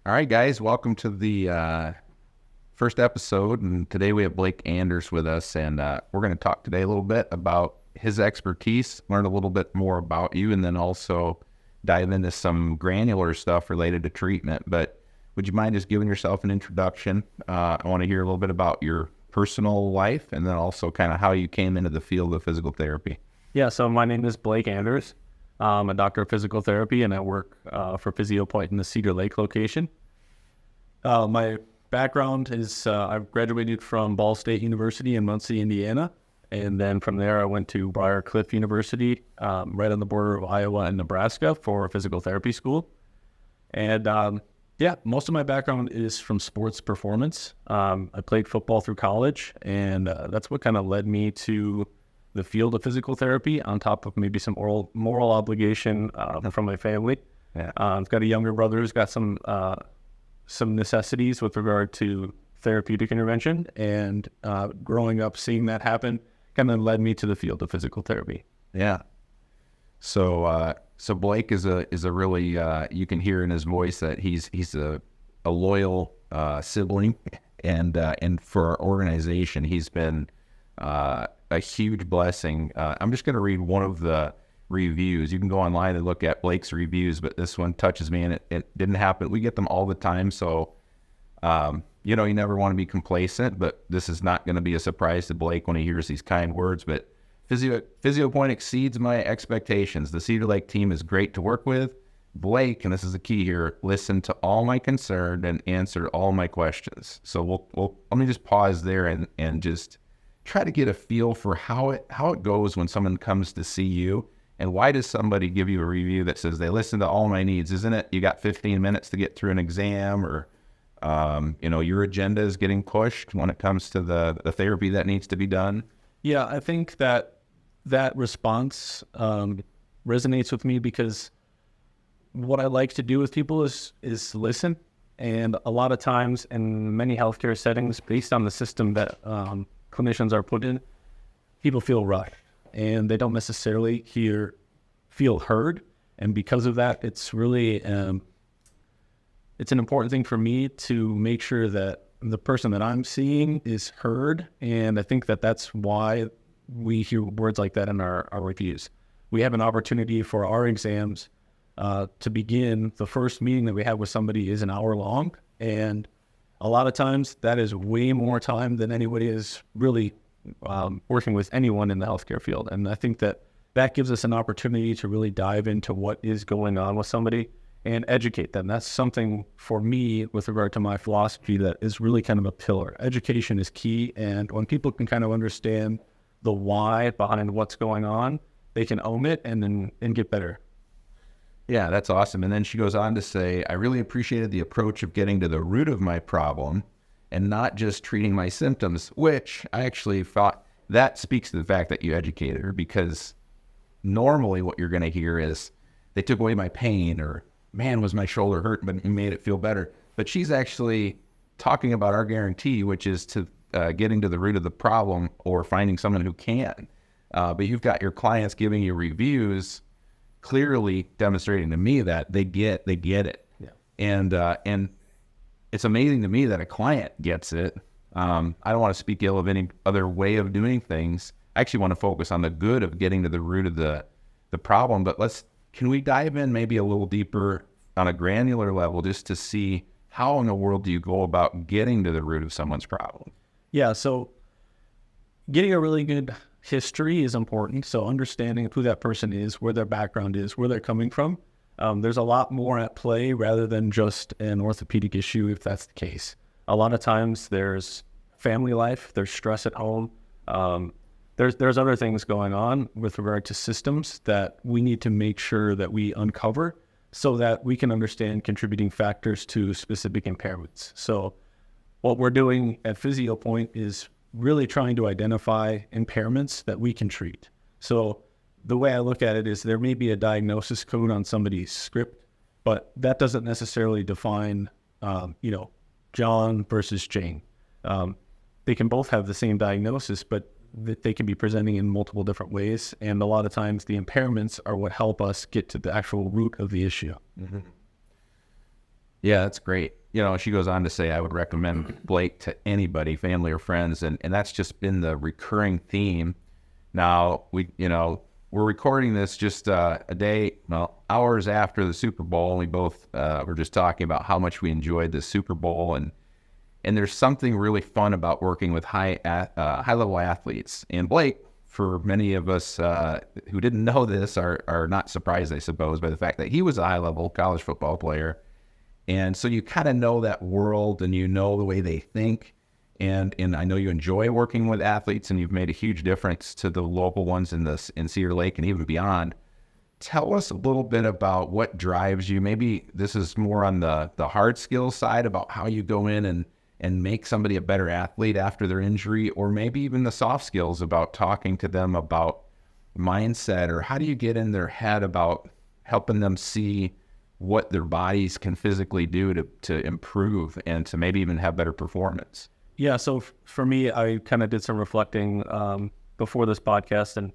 All right, guys, welcome to the first episode. And today we have Blake Anders with us, and we're going to talk today a little bit about his expertise, learn a little bit more about you, and then also dive into some granular stuff related to treatment. But would you mind just giving yourself an introduction? I want to hear a little bit about your personal life and then also kind of how you came into the field of physical therapy. Yeah, so my name is Blake Anders. I'm a doctor of physical therapy, and I work for PhysioPoint in the Cedar Lake location. My background is I graduated from Ball State University in Muncie, Indiana, and then from there I went to Briar Cliff University, right on the border of Iowa and Nebraska for physical therapy school. And most of my background is from sports performance. I played football through college, and that's what kind of led me to the field of physical therapy, on top of maybe some moral obligation from my family. Yeah. I've got a younger brother who's got some necessities with regard to therapeutic intervention, and growing up seeing that happen kind of led me to the field of physical therapy. Yeah. So Blake is a really you can hear in his voice that he's a loyal sibling, and for our organization he's been a huge blessing. I'm just going to read one of the reviews. You can go online and look at Blake's reviews, but this one touches me, and it didn't happen. We get them all the time, so you never want to be complacent, but this is not going to be a surprise to Blake when he hears these kind words. But PhysioPoint exceeds my expectations. The Cedar Lake team is great to work with. Blake, and this is the key here, listened to all my concern and answered all my questions. So let me just pause there and just try to get a feel for how it goes when someone comes to see you. And why does somebody give you a review that says they listened to all my needs? Isn't it you got 15 minutes to get through an exam, or your agenda is getting pushed when it comes to the therapy that needs to be done? Yeah, I think that response resonates with me, because what I like to do with people is listen. And a lot of times in many healthcare settings, based on the system that clinicians are put in, people feel rushed and they don't necessarily feel heard. And because of that, it's really it's an important thing for me to make sure that the person that I'm seeing is heard. And I think that that's why we hear words like that in our reviews. We have an opportunity for our exams to begin. The first meeting that we have with somebody is an hour long, and a lot of times that is way more time than anybody is really working with anyone in the healthcare field. And I think that gives us an opportunity to really dive into what is going on with somebody and educate them. That's something for me with regard to my philosophy that is really kind of a pillar. Education is key, and when people can kind of understand the why behind what's going on, they can own it and get better. Yeah, that's awesome. And then she goes on to say, I really appreciated the approach of getting to the root of my problem and not just treating my symptoms, which I actually thought that speaks to the fact that you educated her, because normally what you're going to hear is they took away my pain, or man, was my shoulder hurt, but it made it feel better. But she's actually talking about our guarantee, which is to getting to the root of the problem or finding someone who can. But you've got your clients giving you reviews, clearly demonstrating to me that they get it. Yeah. And it's amazing to me that a client gets it. I don't want to speak ill of any other way of doing things. I actually want to focus on the good of getting to the root of the problem. But can we dive in maybe a little deeper on a granular level, just to see how in the world do you go about getting to the root of someone's problem? Yeah, so getting a really good history is important. So understanding who that person is, where their background is, where they're coming from. There's a lot more at play rather than just an orthopedic issue, if that's the case. A lot of times there's family life, there's stress at home. There's other things going on with regard to systems that we need to make sure that we uncover so that we can understand contributing factors to specific impairments. So what we're doing at PhysioPoint is really trying to identify impairments that we can treat. So the way I look at it is there may be a diagnosis code on somebody's script, but that doesn't necessarily define, John versus Jane. They can both have the same diagnosis, but they can be presenting in multiple different ways. And a lot of times the impairments are what help us get to the actual root of the issue. Mm-hmm. Yeah, that's great. She goes on to say, I would recommend Blake to anybody, family or friends. And that's just been the recurring theme. Now, we're recording this just a day, hours after the Super Bowl. And we both were just talking about how much we enjoyed the Super Bowl. And there's something really fun about working with high level athletes. And Blake, for many of us who didn't know this, are not surprised, I suppose, by the fact that he was a high level college football player. And so you kind of know that world, and you know the way they think. And I know you enjoy working with athletes, and you've made a huge difference to the local ones in Cedar Lake and even beyond. Tell us a little bit about what drives you. Maybe this is more on the hard skills side, about how you go in and make somebody a better athlete after their injury, or maybe even the soft skills about talking to them about mindset, or how do you get in their head about helping them see what their bodies can physically do to improve and to maybe even have better performance. Yeah, so for me, I kind of did some reflecting before this podcast, and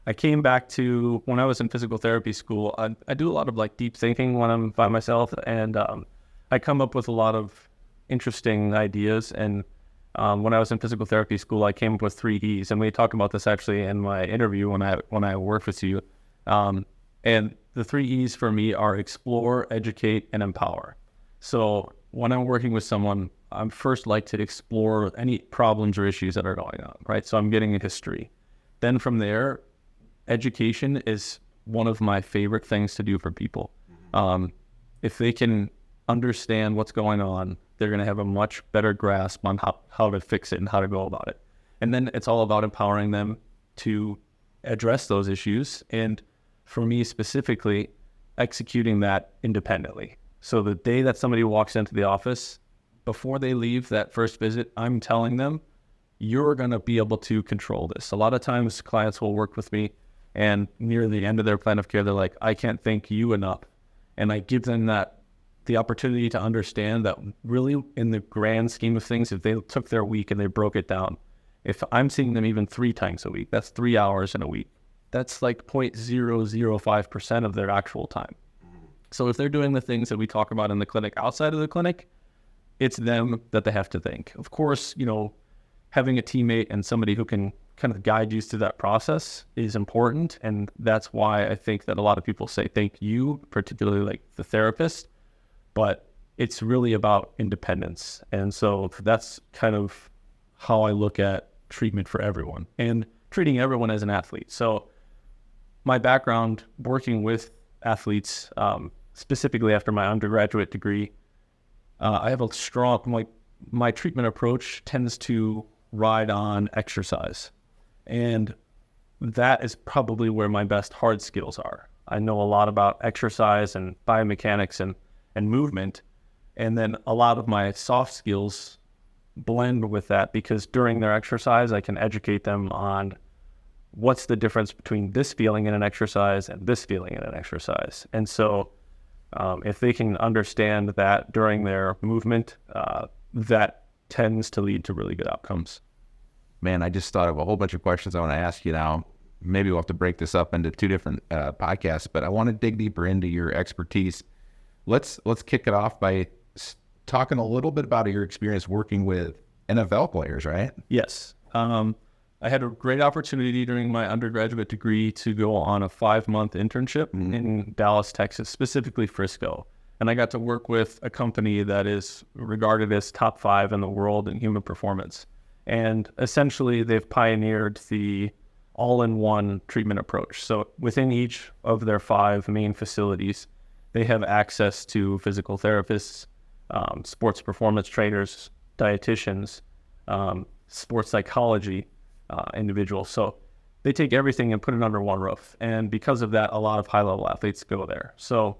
I came back to when I was in physical therapy school. I do a lot of like deep thinking when I'm by myself, and I come up with a lot of interesting ideas. And when I was in physical therapy school, I came up with 3 E's, and we talked about this actually in my interview when I worked with you. And the 3 E's for me are explore, educate, and empower. So when I'm working with someone, I'm first like to explore any problems or issues that are going on, right? So I'm getting a history. Then from there, education is one of my favorite things to do for people. If they can understand what's going on, they're going to have a much better grasp on how to fix it and how to go about it. And then it's all about empowering them to address those issues. And for me specifically, executing that independently. So the day that somebody walks into the office, before they leave that first visit, I'm telling them, you're going to be able to control this. A lot of times clients will work with me, and near the end of their plan of care, they're like, I can't thank you enough. And I give them the opportunity to understand that really in the grand scheme of things, if they took their week and they broke it down, if I'm seeing them even 3 times a week, that's 3 hours in a week. That's like 0.005% of their actual time. So if they're doing the things that we talk about in the clinic outside of the clinic, it's them that they have to thank. Of course, having a teammate and somebody who can kind of guide you through that process is important. And that's why I think that a lot of people say thank you, particularly like the therapist, but it's really about independence. And so that's kind of how I look at treatment for everyone and treating everyone as an athlete. So my background working with athletes, specifically after my undergraduate degree, I have a strong, my treatment approach tends to ride on exercise. And that is probably where my best hard skills are. I know a lot about exercise and biomechanics and movement. And then a lot of my soft skills blend with that, because during their exercise, I can educate them on what's the difference between this feeling in an exercise and this feeling in an exercise. And so if they can understand that during their movement, that tends to lead to really good outcomes. Man, I just thought of a whole bunch of questions I want to ask you now. Maybe we'll have to break this up into 2 different podcasts, but I want to dig deeper into your expertise. Let's kick it off by talking a little bit about your experience working with NFL players, right? Yes. I had a great opportunity during my undergraduate degree to go on a 5-month internship in Dallas, Texas, specifically Frisco. And I got to work with a company that is regarded as top 5 in the world in human performance. And essentially, they've pioneered the all-in-one treatment approach. So within each of their 5 main facilities, they have access to physical therapists, sports performance trainers, dietitians, sports psychology, individuals. So they take everything and put it under one roof. And because of that, a lot of high-level athletes go there. So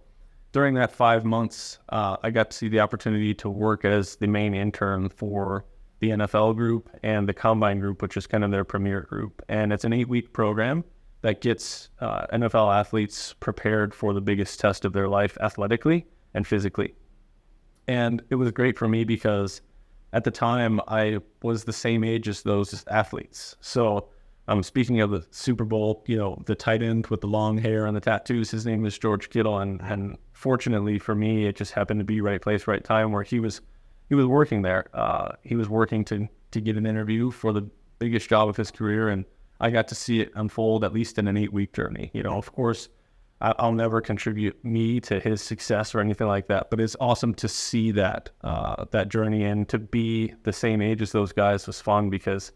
during that 5 months, I got to see the opportunity to work as the main intern for the NFL group and the Combine group, which is kind of their premier group. And it's an 8-week program that gets NFL athletes prepared for the biggest test of their life athletically and physically. And it was great for me because at the time I was the same age as those athletes. So Speaking of the Super Bowl, the tight end with the long hair and the tattoos, his name is George Kittle, and fortunately for me, it just happened to be right place, right time, where he was working there. He was working to get an interview for the biggest job of his career, and I got to see it unfold, at least in an 8-week journey. Of course, I'll never contribute me to his success or anything like that, but it's awesome to see that journey, and to be the same age as those guys was fun because,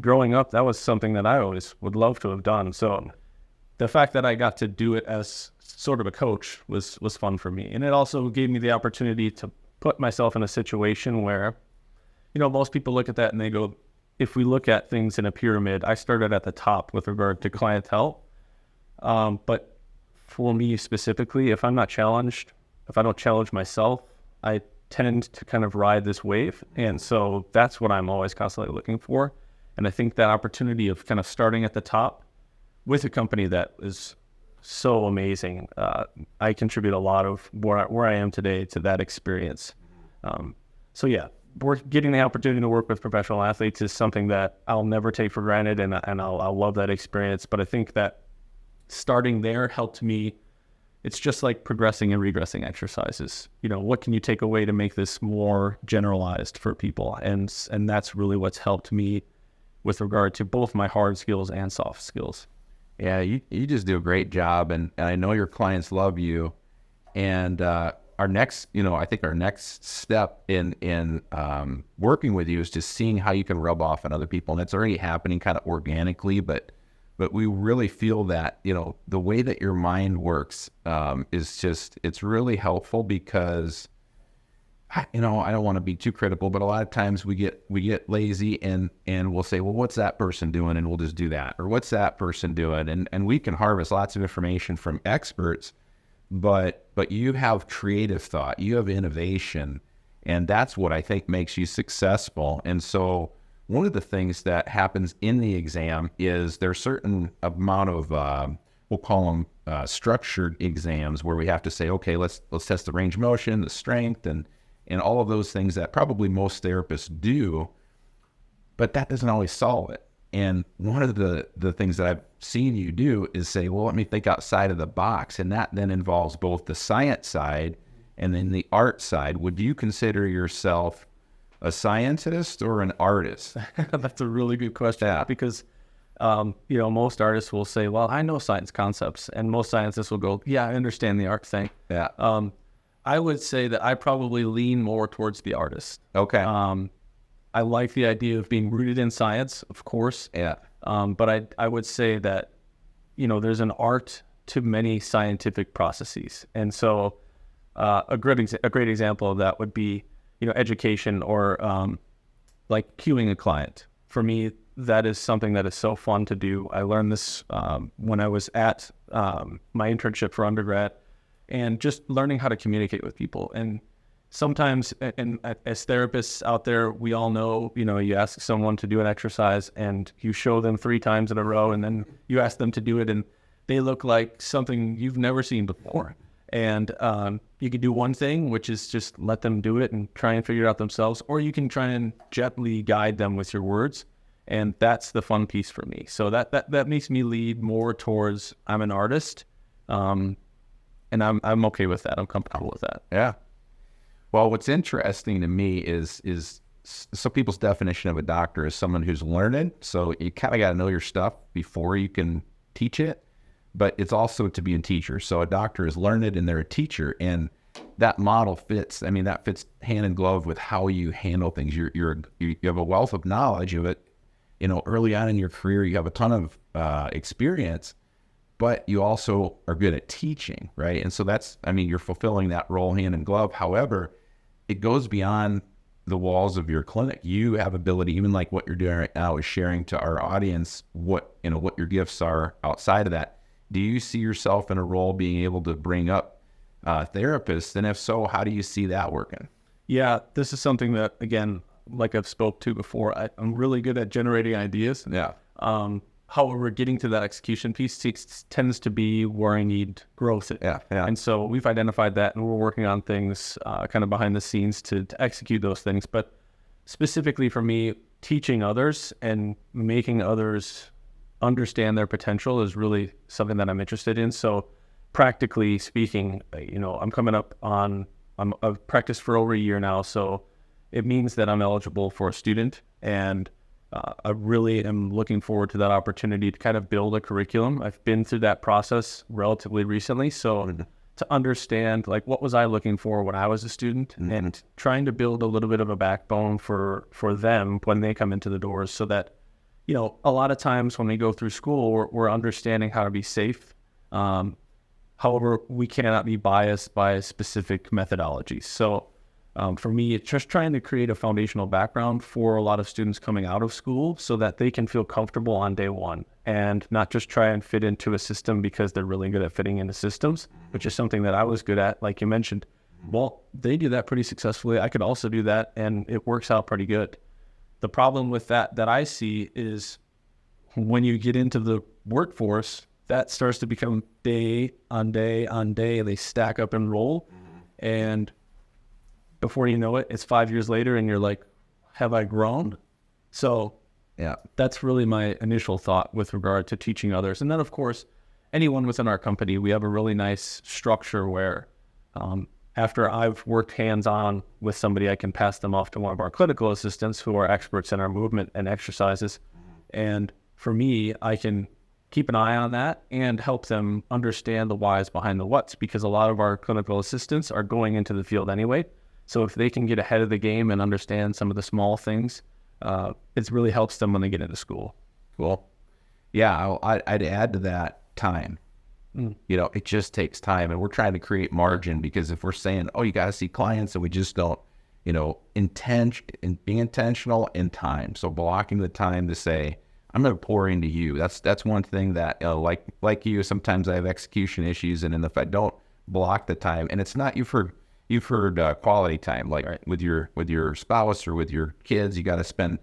growing up, that was something that I always would love to have done. So the fact that I got to do it as sort of a coach was fun for me. And it also gave me the opportunity to put myself in a situation where, most people look at that and they go, if we look at things in a pyramid, I started at the top with regard to clientele. But for me specifically, if I'm not challenged, if I don't challenge myself, I tend to kind of ride this wave. And so that's what I'm always constantly looking for. And I think that opportunity of kind of starting at the top with a company that is so amazing, I contribute a lot of where I am today to that experience. So yeah, getting the opportunity to work with professional athletes is something that I'll never take for granted, and I'll love that experience. But I think that starting there helped me. It's just like progressing and regressing exercises. What can you take away to make this more generalized for people? And that's really what's helped me with regard to both my hard skills and soft skills. Yeah, you just do a great job, and I know your clients love you. And our next step in working with you is just seeing how you can rub off on other people, and it's already happening kind of organically, but we really feel that the way that your mind works it's really helpful because I don't want to be too critical, but a lot of times we get lazy and we'll say, well, what's that person doing? And we'll just do that. Or what's that person doing? And we can harvest lots of information from experts, but you have creative thought, you have innovation, and that's what I think makes you successful. And so one of the things that happens in the exam is there's certain amount of, we'll call them structured exams, where we have to say, okay, let's test the range of motion, the strength, and all of those things that probably most therapists do, but that doesn't always solve it. And one of the things that I've seen you do is say, well, let me think outside of the box. And that then involves both the science side and then the art side. Would you consider yourself a scientist or an artist? That's a really good question, because, most artists will say, well, I know science concepts. And most scientists will go, yeah, I understand the art thing. Yeah. I would say that I probably lean more towards the artist. Okay. I like the idea of being rooted in science, of course. Yeah. But I would say that, there's an art to many scientific processes. And so a great example of that would be, education or like cueing a client. For me, that is something that is so fun to do. I learned this when I was at my internship for undergrad, and just learning how to communicate with people. And sometimes, and as therapists out there, we all know, you ask someone to do an exercise and you show them 3 times in a row, and then you ask them to do it and they look like something you've never seen before. And you can do one thing, which is just let them do it and try and figure it out themselves, or you can try and gently guide them with your words. And that's the fun piece for me. So that makes me lead more towards I'm an artist. And I'm okay with that. I'm comfortable with that. Yeah. Well, what's interesting to me is some people's definition of a doctor is someone who's learned. So you kind of got to know your stuff before you can teach it. But it's also to be a teacher. So a doctor is learned and they're a teacher. And that model fits. I mean, that fits hand in glove with how you handle things. You have a wealth of knowledge of it. Early on in your career, you have a ton of experience, but you also are good at teaching, right? And so you're fulfilling that role hand in glove. However, it goes beyond the walls of your clinic. You have ability, even like what you're doing right now, is sharing to our audience what your gifts are outside of that. Do you see yourself in a role being able to bring up therapists? And if so, how do you see that working? Yeah, this is something that, again, like I've spoke to before, I'm really good at generating ideas. Yeah. However, getting to that execution piece tends to be where I need growth. Yeah. And so we've identified that, and we're working on things kind of behind the scenes to execute those things. But specifically for me, teaching others and making others understand their potential is really something that I'm interested in. So practically speaking, I've practiced for over a year now, so it means that I'm eligible for a student, and I really am looking forward to that opportunity to kind of build a curriculum. I've been through that process relatively recently, so to understand like what was I looking for when I was a student, and trying to build a little bit of a backbone for them when they come into the doors, so that, you know, a lot of times when we go through school, we're understanding how to be safe. However, we cannot be biased by specific methodologies. So for me, it's just trying to create a foundational background for a lot of students coming out of school so that they can feel comfortable on day one and not just try and fit into a system because they're really good at fitting into systems, which is something that I was good at, like you mentioned. Well, they do that pretty successfully. I could also do that, and it works out pretty good. The problem with that I see is when you get into the workforce, that starts to become day on day on day. They stack up and roll. And before you know it, it's 5 years later and you're like, have I grown? So Yeah. that's really my initial thought with regard to teaching others. And then, of course, anyone within our company, we have a really nice structure where after I've worked hands-on with somebody, I can pass them off to one of our clinical assistants who are experts in our movement and exercises. And for me, I can keep an eye on that and help them understand the whys behind the whats, because a lot of our clinical assistants are going into the field anyway. So if they can get ahead of the game and understand some of the small things, it really helps them when they get into school. Cool. Yeah, I'd add to that time. You know, it just takes time, and we're trying to create margin, because if we're saying, oh, you got to see clients, and we just don't, you know, being intentional in time. So blocking the time to say, I'm going to pour into you. That's one thing that, like you, sometimes I have execution issues, and if I don't block the time, and it's not, you've heard quality time, like with your spouse or with your kids, you got to spend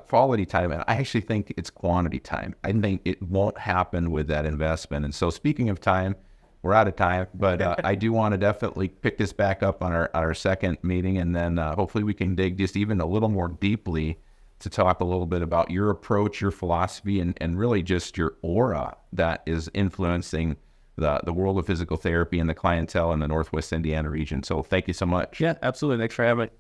quality time. And I actually think it's quantity time. I think it won't happen with that investment. And so, speaking of time, we're out of time, but I do want to definitely pick this back up on our second meeting, and then hopefully we can dig just even a little more deeply to talk a little bit about your approach, your philosophy, and really just your aura that is influencing the world of physical therapy and the clientele in the Northwest Indiana region. So thank you so much. Yeah, absolutely. Thanks for having me.